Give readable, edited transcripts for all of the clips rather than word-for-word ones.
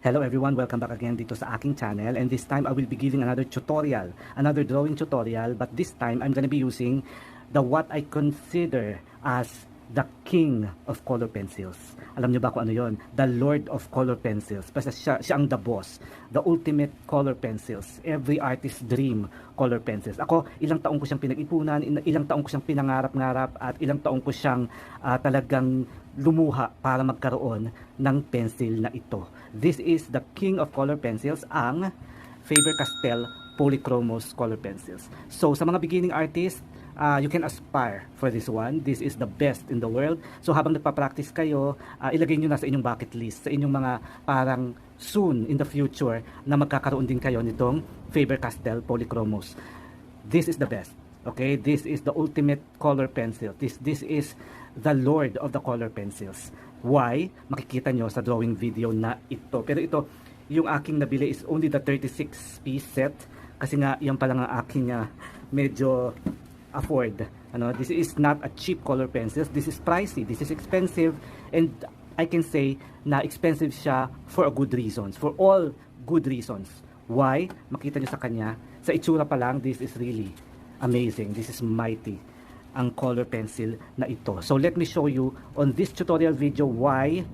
Hello everyone, welcome back again dito sa aking channel, and this time I will be giving another tutorial, another drawing tutorial, but this time I'm gonna be using the what I consider as the king of color pencils. Alam nyo ba kung ano yon? The lord of color pencils. Basta siya ang the boss, the ultimate color pencils, every artist's dream color pencils. Ako, ilang taong ko siyang pinag-ipunan, ilang taong ko siyang pinangarap-ngarap, at ilang taong ko siyang talagang lumuha para magkaroon ng pencil na ito. This is the king of color pencils, ang Faber Castell Polychromos color pencils. So sa mga beginning artists, you can aspire for this one. This is the best in the world. So habang nagpa-practice kayo, ilagay nyo na sa inyong bucket list, sa inyong mga parang soon in the future na magkakaroon din kayo nitong Faber Castell Polychromos. This is the best. Okay, this is the ultimate color pencil. This is the lord of the color pencils. Why? Makikita nyo sa drawing video na ito. Pero ito, yung aking nabili is only the 36 piece set. Kasi nga, yan pa lang ang aking medyo afford. This is not a cheap color pencils. This is pricey. This is expensive. And I can say na expensive siya for a good reasons. For all good reasons. Why? Makita nyo sa kanya. Sa itsura pa lang, this is really amazing. This is mighty, ang color pencil na ito. So let me show you on this tutorial video why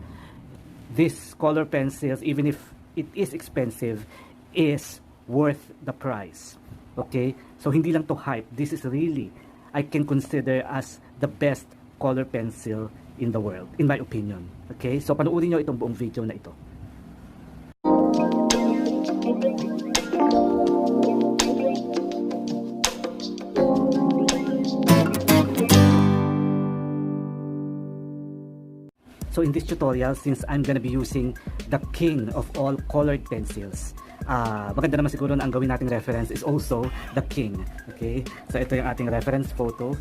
this color pencils, even if it is expensive, is worth the price. Okay? So hindi lang to hype. This is really, I can consider as the best color pencil in the world, in my opinion. Okay? So panoorin nyo itong buong video na ito. So in this tutorial, since I'm gonna be using the king of all colored pencils, maganda naman siguro na ang gawin nating reference is also the king. Okay, so ito yung ating reference photo,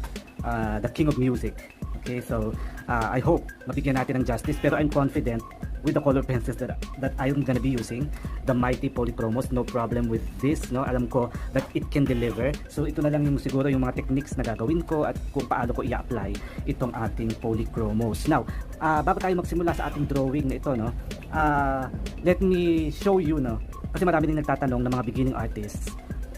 the king of music. Okay, so I hope mabigyan natin ng justice, pero I'm confident with the color pencils that I'm gonna be using, the mighty Polychromos. No problem with this, no? Alam ko that it can deliver. So ito na lang yung siguro yung mga techniques na gagawin ko at kung paano ko i-apply itong ating Polychromos. Now, bago tayo magsimula sa ating drawing na ito, no? Let me show you, no? Kasi marami din nagtatanong ng mga beginning artists,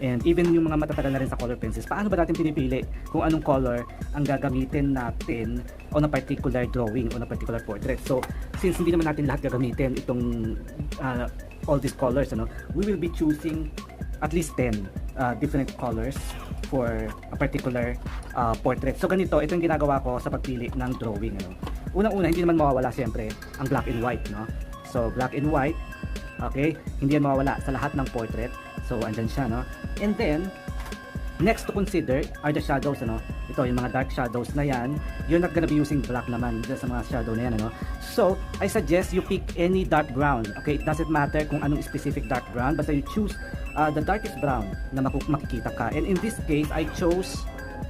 and even yung mga matatagal na rin sa color pencils, paano ba natin pinipili kung anong color ang gagamitin natin on a particular drawing, on a particular portrait. So since hindi naman natin lahat gagamitin itong all these colors, we will be choosing at least 10 different colors for a particular portrait. So ganito, ito yung ginagawa ko sa pagpili ng drawing. Unang-una, hindi naman mawawala siyempre ang black and white, no? So black and white, okay, hindi yan mawawala sa lahat ng portrait. So andyan siya, no? And then next to consider are the shadows, ito yung mga dark shadows na yan. You're not gonna be using black naman sa mga shadow na yan, So I suggest you pick any dark brown. Okay, it doesn't matter kung anong specific dark brown, basta you choose the darkest brown na makikita ka. And in this case, I chose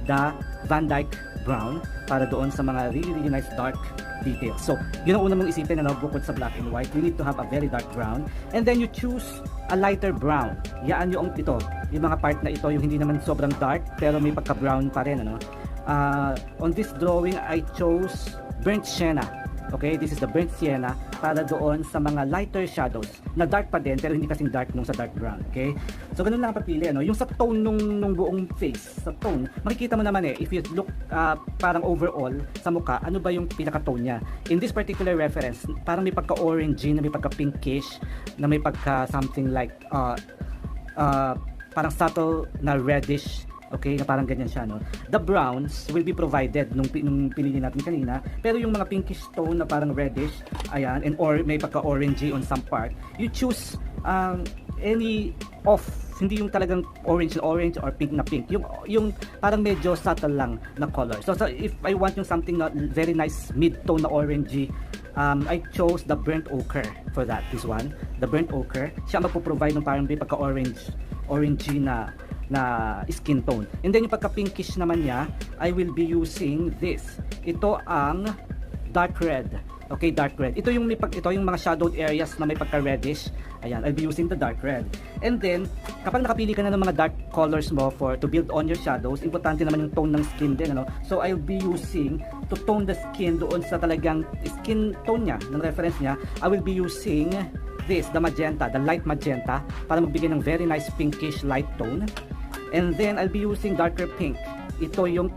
the Van Dyke brown para doon sa mga really nice dark details. So yun ang una mong isipin, bukod sa black and white, you need to have a very dark brown, and then you choose a lighter brown. Yaan yung ito, yung mga part na ito, yung hindi naman sobrang dark pero may pagka brown pa rin, on this drawing I chose burnt sienna. Okay, this is the burnt sienna para doon sa mga lighter shadows na dark pa din pero hindi kasing dark nung sa dark brown. Okay, so ganun lang ang papili, yung sa tone nung buong face, sa tone makikita mo naman if you look parang overall sa mukha, ano ba yung pinaka tone niya. In this particular reference, parang may pagka orangey, na may pagka pinkish, na may pagka something like parang subtle na reddish. Okay, na parang ganyan siya, The browns will be provided nung pinili natin kanina, pero yung mga pinkish tone na parang reddish, ayan, and or may pagka-orangey on some part, you choose any of, hindi yung talagang orange or pink na pink, yung parang medyo subtle lang na color. So if I want yung something na very nice mid-tone na orangey, I chose the burnt ochre for that. This one, the burnt ochre, siya magpo-provide ng parang may pagka-orangey na skin tone. And then yung pagka-pinkish naman niya, I will be using this. Ito ang dark red. Okay, dark red. Ito yung mga shadowed areas na may pagka-reddish. Ayan, I'll be using the dark red. And then, kapag nakapili ka na ng mga dark colors mo to build on your shadows, importante naman yung tone ng skin din, So I'll be using to tone the skin doon sa talagang skin tone niya, ng reference niya. I will be using this, the magenta, the light magenta, para magbigay ng very nice pinkish light tone. And then I'll be using darker pink. Ito yung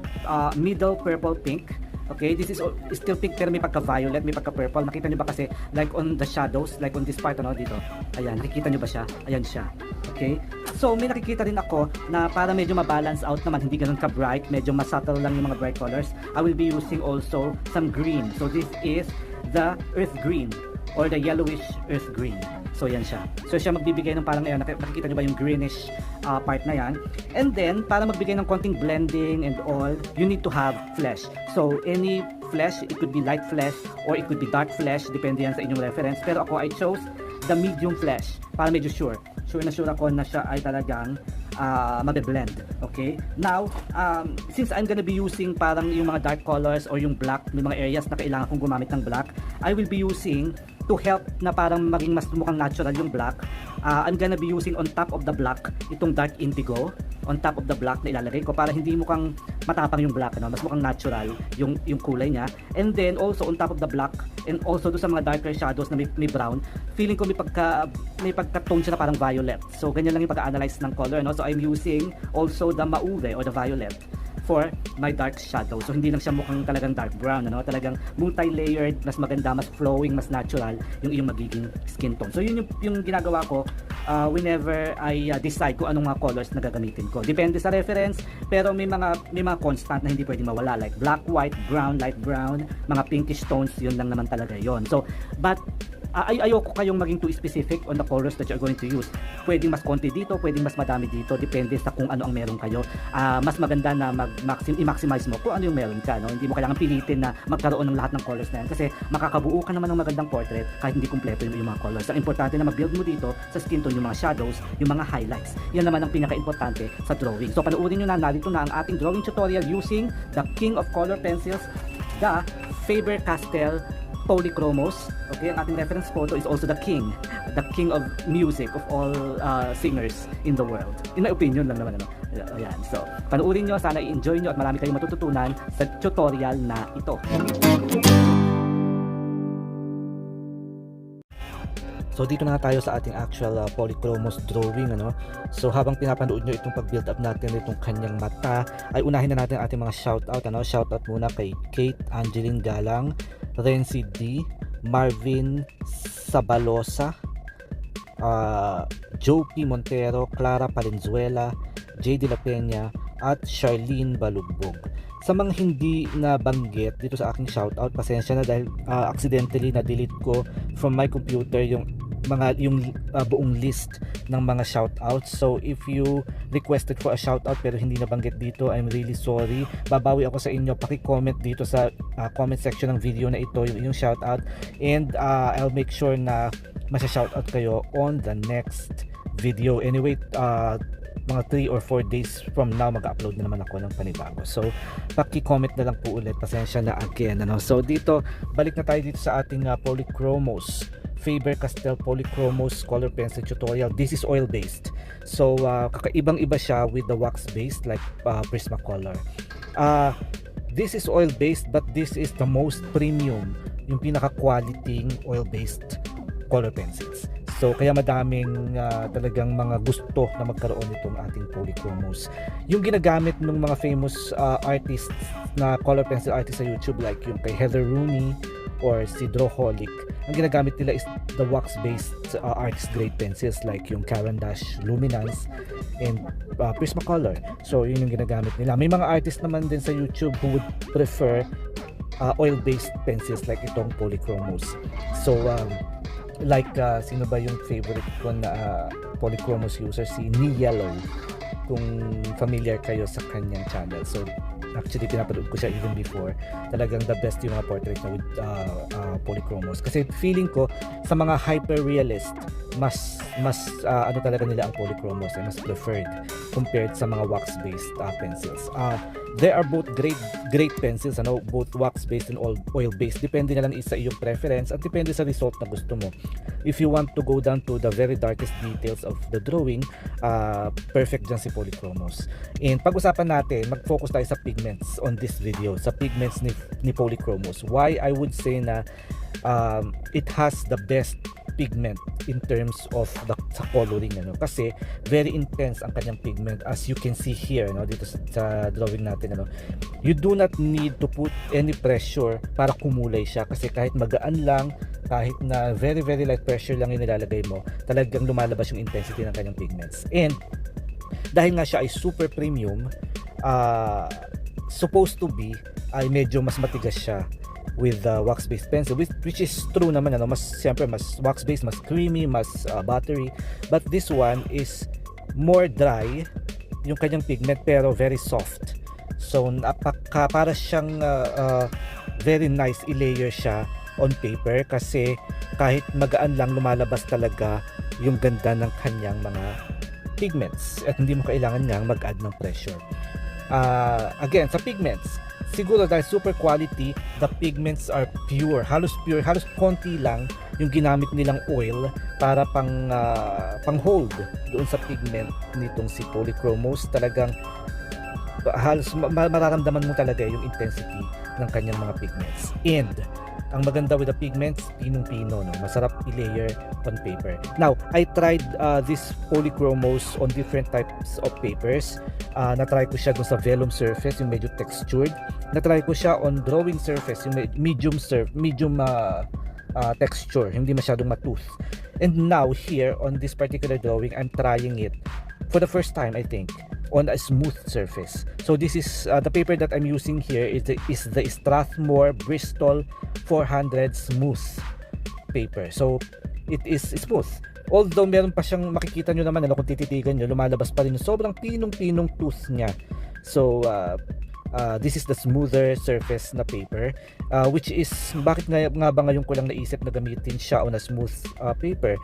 middle purple pink. Okay, this is still pink pero may pagka-violet, may pagka-purple. Makita nyo ba kasi like on the shadows, like on this part, ano, dito. Ayan, nakikita nyo ba siya? Ayan siya. Okay, so may nakikita rin ako na para medyo ma-balance out naman, hindi ganun ka-bright, medyo mas-subtle lang yung mga bright colors. I will be using also some green. So this is the earth green or the yellowish earth green. So yan siya. So siya magbibigay ng parang ayan, nakikita nyo ba yung greenish part na yan. And then para magbigay ng konting blending and all, you need to have flesh. So any flesh, it could be light flesh or it could be dark flesh, depende yan sa inyong reference. Pero ako, I chose the medium flesh para medyo sure. Sure na sure ako na siya ay talagang mabe-blend. Okay? Now, since I'm gonna be using parang yung mga dark colors or yung black, may mga areas na kailangan kong gumamit ng black, I will be using to help na parang maging mas mukhang natural yung black. I'm gonna be using on top of the black itong dark indigo on top of the black na ilalagay ko para hindi mukhang matapang yung black, ano? Mas mukhang natural yung kulay niya. And then also on top of the black and also do sa mga darker shadows na may brown, feeling ko may pagka-tone siya na parang violet. So ganyan lang yung pag-analyze ng color, no? So I'm using also the mauve or the violet for my dark shadow. So hindi lang siya mukhang talagang dark brown, ano? Talagang multi-layered, mas maganda, mas flowing, mas natural yung iyong magiging skin tone. So yun yung ginagawa ko whenever I decide kung anong mga colors na gagamitin ko. Depende sa reference, pero may mga constant na hindi pwedeng mawala, like black, white, brown, light brown, mga pinkish tones, yun lang naman talaga yon. So but ayoko kayong maging too specific on the colors that you're going to use. Pwedeng mas konti dito, pwedeng mas madami dito, depende sa kung ano ang meron kayo. Mas maganda na i-maximize mo kung ano yung meron ka, no? Hindi mo kailangan pilitin na magkaroon ng lahat ng colors na yan kasi makakabuo ka naman ng magandang portrait kahit hindi kumpleto yung mga colors. Ang importante na mag-build mo dito sa skin tone yung mga shadows, yung mga highlights. Yan naman ang pinaka-importante sa drawing. So panoorin nyo na, narito na ang ating drawing tutorial using the king of color pencils, the Faber Castell Polychromos. Okay, ang ating reference photo is also the king of music of all singers in the world. In my opinion lang naman, ano. Ayan, so panoorin nyo, sana i-enjoy nyo at marami kayong matututunan sa tutorial na ito. So dito na tayo sa ating actual Polychromos drawing, ano. So habang pinapanood nyo itong pag-build up natin itong kanyang mata, ay unahin na natin ating mga shoutout, ano. Shoutout muna kay Kate Angeline Galang, Renzi D, Marvin Sabalosa, Joe P. Montero, Clara Palenzuela, J. De La Peña, at Charlene Balugbog. Sa mga hindi nabanggit dito sa aking shoutout, pasensya na dahil accidentally na-delete ko from my computer yung buong list ng mga shoutouts. So if you requested for a shoutout pero hindi nabanggit dito, I'm really sorry. Babawi ako sa inyo. Paki-comment dito sa comment section ng video na ito yung shoutout, and I'll make sure na masya-shoutout kayo on the next video. Anyway, mga 3 or 4 days from now mag-upload na naman ako ng panibago. So paki-comment na lang po ulit, pasensya na again, ano. So dito, balik na tayo dito sa ating Polychromos Faber Castell Polychromos color pencil tutorial. This is oil based, so kakaibang iba siya with the wax based like Prismacolor. This is oil based, but this is the most premium, yung pinaka quality oil based color pencils. So kaya madaming talagang mga gusto na magkaroon nitong ating Polychromos. Yung ginagamit ng mga famous artists na color pencil artists sa YouTube, like yung kay Heather Rooney or si Drawholic, ang ginagamit nila is the wax based artist grade pencils like yung Caran d'Ache Luminance and Prismacolor. So yun yung ginagamit nila. May mga artists naman din sa YouTube who would prefer oil based pencils like itong Polychromos. So like sino ba yung favorite ko na Polychromos user? Si Yellow, kung familiar kayo sa kanyang channel. So actually pinapanood ko siya even before. Talagang the best yung mga portrait na with Polychromos, kasi feeling ko sa mga hyper realist mas ano talaga nila ang Polychromos, mas preferred compared sa mga wax based pencils. There are both great pencils, ano, both wax based and oil based. Depende na lang sa iyong preference at depende sa result na gusto mo. If you want to go down to the very darkest details of the drawing, perfect dyan si Polychromos. And pag-usapan natin, mag-focus tayo sa pigments on this video, sa pigments ni Polychromos. Why I would say na it has the best pigment in terms of sa coloring, ano, kasi very intense ang kanyang pigment, as you can see here, no, dito sa drawing natin, ano. You do not need to put any pressure para kumulay siya, kasi kahit magaan lang, kahit na very light pressure lang yung nilalagay mo, talagang lumalabas yung intensity ng kanyang pigments. And dahil nga siya ay super premium, supposed to be ay medyo mas matigas siya with wax based pencil, which is true naman, ano, mas siyempre mas wax based, mas creamy, mas buttery, but this one is more dry yung kanyang pigment pero very soft, so para siyang very nice i-layer siya on paper, kasi kahit magaan lang lumalabas talaga yung ganda ng kanyang mga pigments at hindi mo kailangan nga mag-add ng pressure. Again, sa pigments, siguro dahil super quality, the pigments are pure, halos konti lang yung ginamit nilang oil para pang hold doon sa pigment nitong si Polychromos. Talagang halos mararamdaman mo talaga yung intensity ng kanyang mga pigments. And ang maganda with the pigments, pinong-pino, no? Masarap i-layer on paper. Now, I tried this Polychromos on different types of papers. Na-try ko siya dun sa vellum surface, yung medyo textured. Na-try ko siya on drawing surface, yung medium texture, hindi masyadong matooth. And now, here, on this particular drawing, I'm trying it for the first time, I think, on a smooth surface. So this is the paper that I'm using here is the Strathmore Bristol 400 smooth paper. So it is smooth, although meron pa siyang, makikita nyo naman, ano, kung tititigan nyo, lumalabas pa rin yung sobrang pinong tooth niya. So this is the smoother surface na paper, which is bakit nga ba ngayon ko lang naisip na gamitin siya on a smooth paper,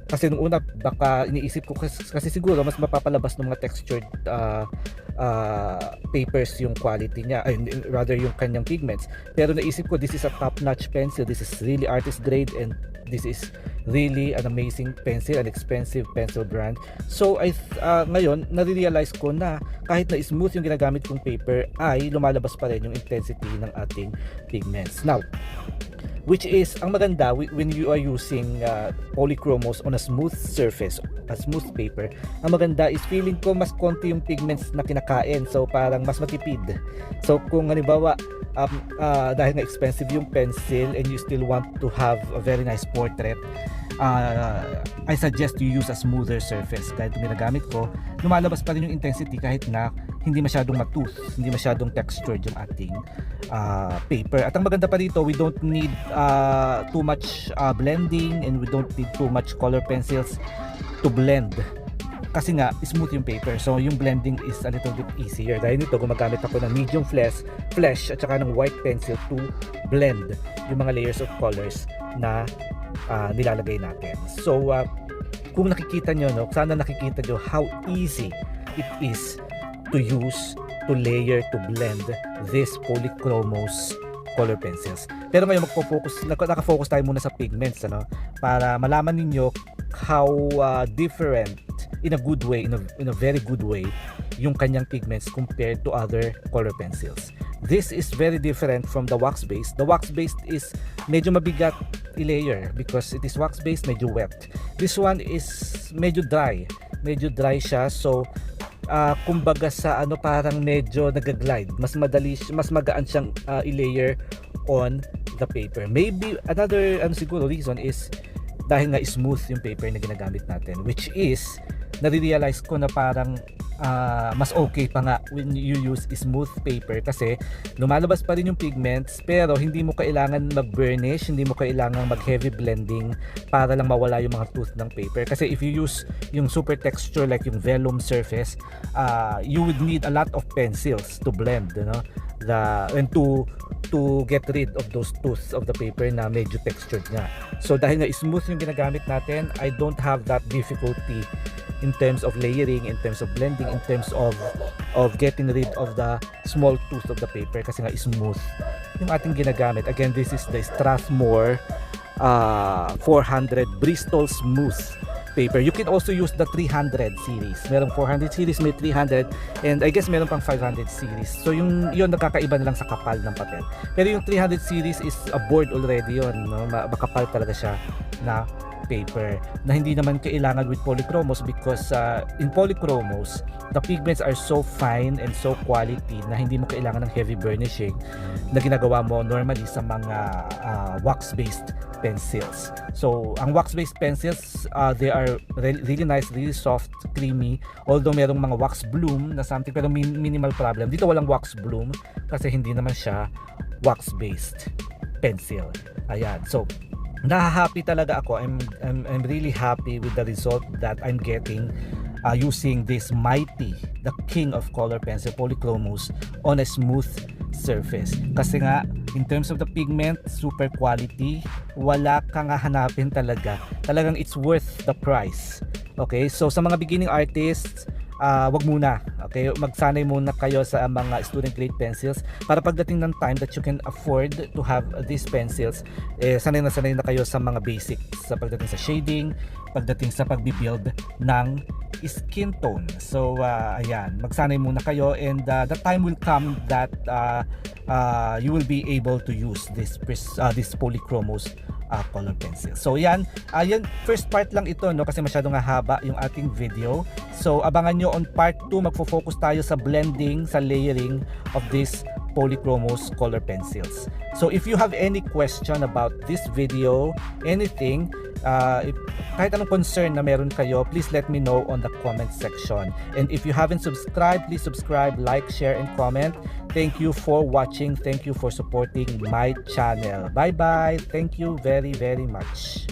kasi nung una baka iniisip ko kasi siguro mas mapapalabas ng mga textured papers yung quality niya, rather yung kanyang pigments, pero naisip ko this is a top-notch pencil, this is really artist grade, and this is really an amazing pencil, an expensive pencil brand. So ngayon nare-realize ko na kahit na smooth yung ginagamit kong paper, ay lumalabas pa rin yung intensity ng ating pigments. Now, which is ang maganda when you are using Polychromos on a smooth surface, a smooth paper, ang maganda is feeling ko mas konti yung pigments na kinakain, so parang mas matipid. So kung halimbawa dahil nga expensive yung pencil and you still want to have a very nice portrait, I suggest you use a smoother surface. Kahit ginagamit ko, lumalabas pa rin yung intensity kahit na hindi masyadong matooth, hindi masyadong textured yung ating paper. At ang maganda pa dito, we don't need too much blending, and we don't need too much color pencils to blend, kasi nga smooth yung paper, so yung blending is a little bit easier. Dahil nito gumagamit ako ng medium flesh at saka ng white pencil to blend yung mga layers of colors na nilalagay natin. So kung nakikita nyo, no, sana nakikita nyo how easy it is to use, to layer, to blend this Polychromos color pencils. Pero ngayon naka-focus tayo muna sa pigments, ano, para malaman ninyo how different in a good way, in a very good way, yung kanyang pigments compared to other color pencils. This is very different from the wax based. The wax based is medyo mabigat i-layer because it is wax based, medyo wet. This one is medyo dry siya, so kumbaga sa parang medyo nagaglide, mas magaan siyang i-layer on the paper. Maybe another siguro reason is dahil nga smooth yung paper na ginagamit natin, which is nare-realize ko na parang mas okay pa nga when you use smooth paper, kasi lumalabas pa rin yung pigments pero hindi mo kailangan mag-burnish, hindi mo kailangan mag-heavy blending para lang mawala yung mga tooth ng paper. Kasi if you use yung super texture like yung vellum surface, you would need a lot of pencils to blend, and to get rid of those tooths of the paper na medyo textured nga. So dahil nga smooth yung ginagamit natin, I don't have that difficulty in terms of layering, in terms of blending, in terms of getting rid of the small tooth of the paper, kasi nga smooth yung ating ginagamit. Again, this is the Strathmore 400 Bristol Smooth paper. You can also use the 300 series. Merong 400 series, may 300, and I guess meron pang 500 series. So yun nakakaiba na lang sa kapal ng papel. Pero yung 300 series is a board already yun, no? Makapal talaga siya na paper na hindi naman kailangan with polychromos because in polychromos the pigments are so fine and so quality na hindi mo kailangan ng heavy burnishing na ginagawa mo normally sa mga wax based pencils. So ang wax based pencils, they are really nice, really soft, creamy, although merong mga wax bloom na something, pero minimal problem. Dito walang wax bloom kasi hindi naman siya wax based pencil. Ayan, so nahahappy talaga ako. I'm really happy with the result that I'm getting using this mighty, the king of color pencil, Polychromos, on a smooth surface. Kasi nga, in terms of the pigment, super quality, wala kang hahanapin talaga. Talagang it's worth the price. Okay, so sa mga beginning artists, wag muna, okay, magsanay muna kayo sa mga student grade pencils para pagdating ng time that you can afford to have these pencils, sanay na kayo sa mga basics, sa pagdating sa shading, pagdating sa pagbibuild ng skin tone. So ayan, magsanay muna kayo, and the time will come that you will be able to use this Polychromos color pencil. So yan, first part lang ito, no, kasi masyado nga haba yung ating video. So abangan nyo on part 2, magfo-focus tayo sa blending, sa layering of this Polychromos color pencils. So if you have any question about this video, anything, kahit anong concern na meron kayo, please let me know on the comment section. And if you haven't subscribed, please subscribe, like, share, and comment. Thank you for watching. Thank you for supporting my channel. Bye bye. Thank you very, very much.